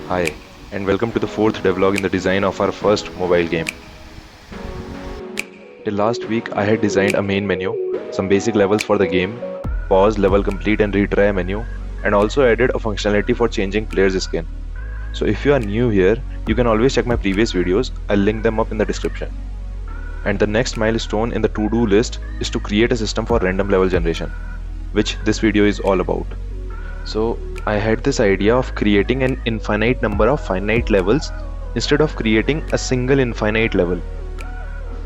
Hi, and welcome to the fourth devlog in the design of our first mobile game. Till last week, I had designed a main menu, some basic levels for the game, pause, level complete, and retry menu, and also added a functionality for changing player's skin. So if you are new here, you can always check my previous videos, I'll link them up in the description. And the next milestone in the to-do list is to create a system for random level generation, which this video is all about. So I had this idea of creating an infinite number of finite levels instead of creating a single infinite level.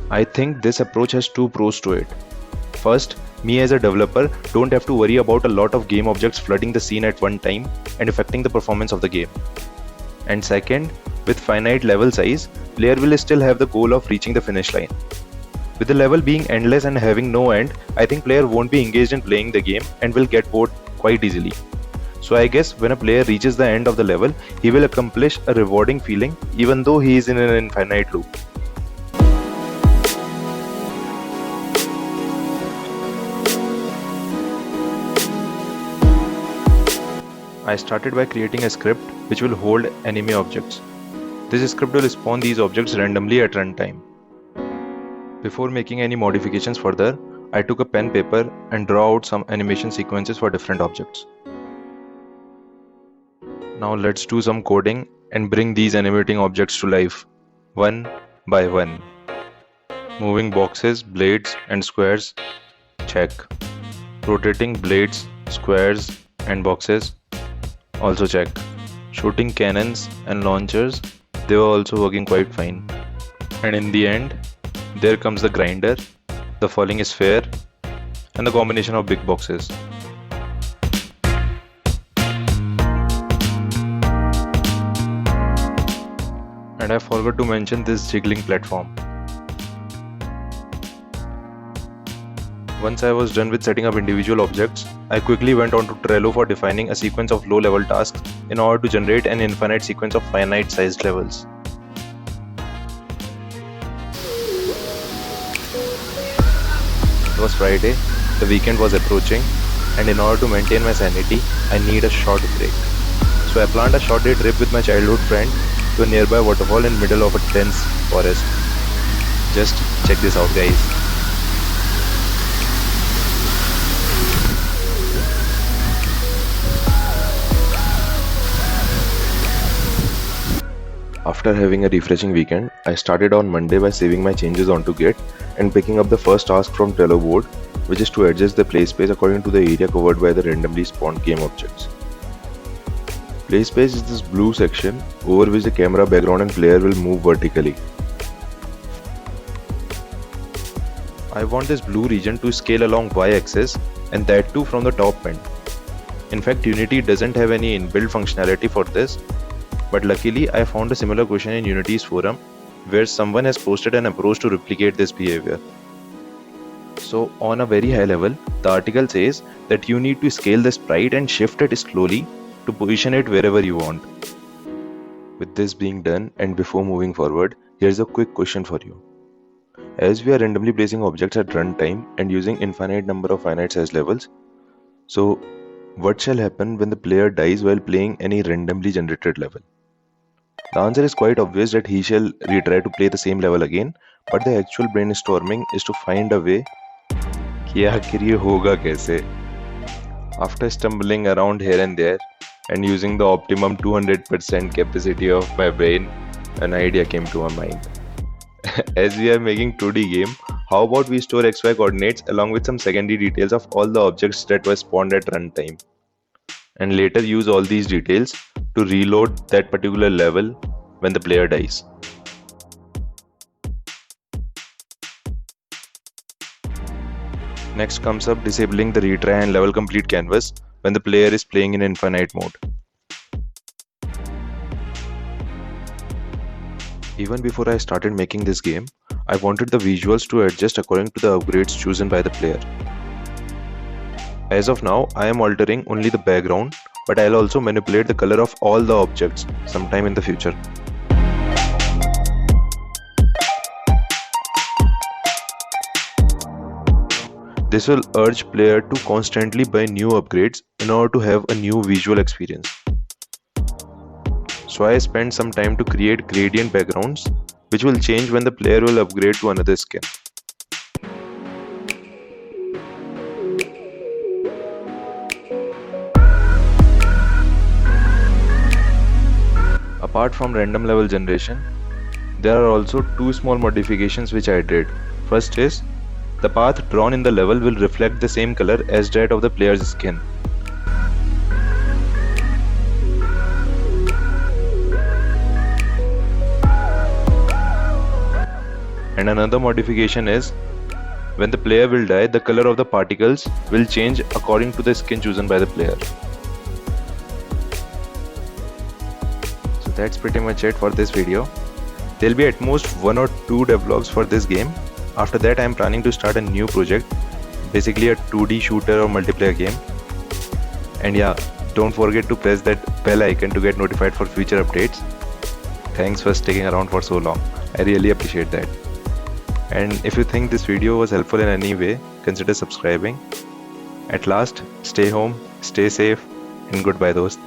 I think this approach has two pros to it. First, me as a developer don't have to worry about a lot of game objects flooding the scene at one time and affecting the performance of the game. And second, with finite level size, player will still have the goal of reaching the finish line. With the level being endless and having no end, I think player won't be engaged in playing the game and will get bored quite easily. So I guess when a player reaches the end of the level, he will accomplish a rewarding feeling even though he is in an infinite loop. I started by creating a script which will hold enemy objects. This script will spawn these objects randomly at runtime. Before making any modifications further, I took a pen paper and draw out some animation sequences for different objects. Now let's do some coding and bring these animating objects to life, one by one. Moving boxes, blades and squares, check. Rotating blades, squares and boxes, also check. Shooting cannons and launchers, they were also working quite fine. And in the end, there comes the grinder, the falling is fair, and the combination of big boxes. And I forgot to mention this jiggling platform. Once I was done with setting up individual objects, I quickly went on to Trello for defining a sequence of low-level tasks in order to generate an infinite sequence of finite-sized levels. It was Friday, the weekend was approaching, and in order to maintain my sanity, I need a short break. So I planned a short day trip with my childhood friend to a nearby waterfall in middle of a dense forest. Just check this out, guys. After having a refreshing weekend, I started on Monday by saving my changes onto Git and picking up the first task from Trello board, which is to adjust the play space according to the area covered by the randomly spawned game objects. Play space is this blue section over which the camera background and player will move vertically. I want this blue region to scale along y-axis and that too from the top end. In fact, Unity doesn't have any inbuilt functionality for this, but luckily I found a similar question in Unity's forum where someone has posted an approach to replicate this behavior. So on a very high level, the article says that you need to scale the sprite and shift it slowly to position it wherever you want. With this being done and before moving forward, here's a quick question for you. As we are randomly placing objects at runtime and using infinite number of finite size levels, so what shall happen when the player dies while playing any randomly generated level? The answer is quite obvious that he shall retry to play the same level again, but the actual brainstorming is to find a way कि आखिर ये होगा कैसे? After stumbling around here and there and using the optimum 200% capacity of my brain, an idea came to my mind. As we are making 2D game, how about we store XY coordinates along with some secondary details of all the objects that were spawned at runtime, and later use all these details to reload that particular level when the player dies. Next comes up disabling the retry and level complete canvas when the player is playing in infinite mode. Even before I started making this game, I wanted the visuals to adjust according to the upgrades chosen by the player. As of now, I am altering only the background, but I'll also manipulate the color of all the objects sometime in the future. This will urge player to constantly buy new upgrades in order to have a new visual experience. So I spent some time to create gradient backgrounds which will change when the player will upgrade to another skin. Apart from random level generation, there are also two small modifications which I did. First is, the path drawn in the level will reflect the same color as that of the player's skin. And another modification is, when the player will die, the color of the particles will change according to the skin chosen by the player. So that's pretty much it for this video. There'll be at most 1 or 2 devlogs for this game. After that I am planning to start a new project, basically a 2D shooter or multiplayer game. And yeah, don't forget to press that bell icon to get notified for future updates. Thanks for sticking around for so long, I really appreciate that. And if you think this video was helpful in any way, consider subscribing. At last, stay home, stay safe, and goodbye dost.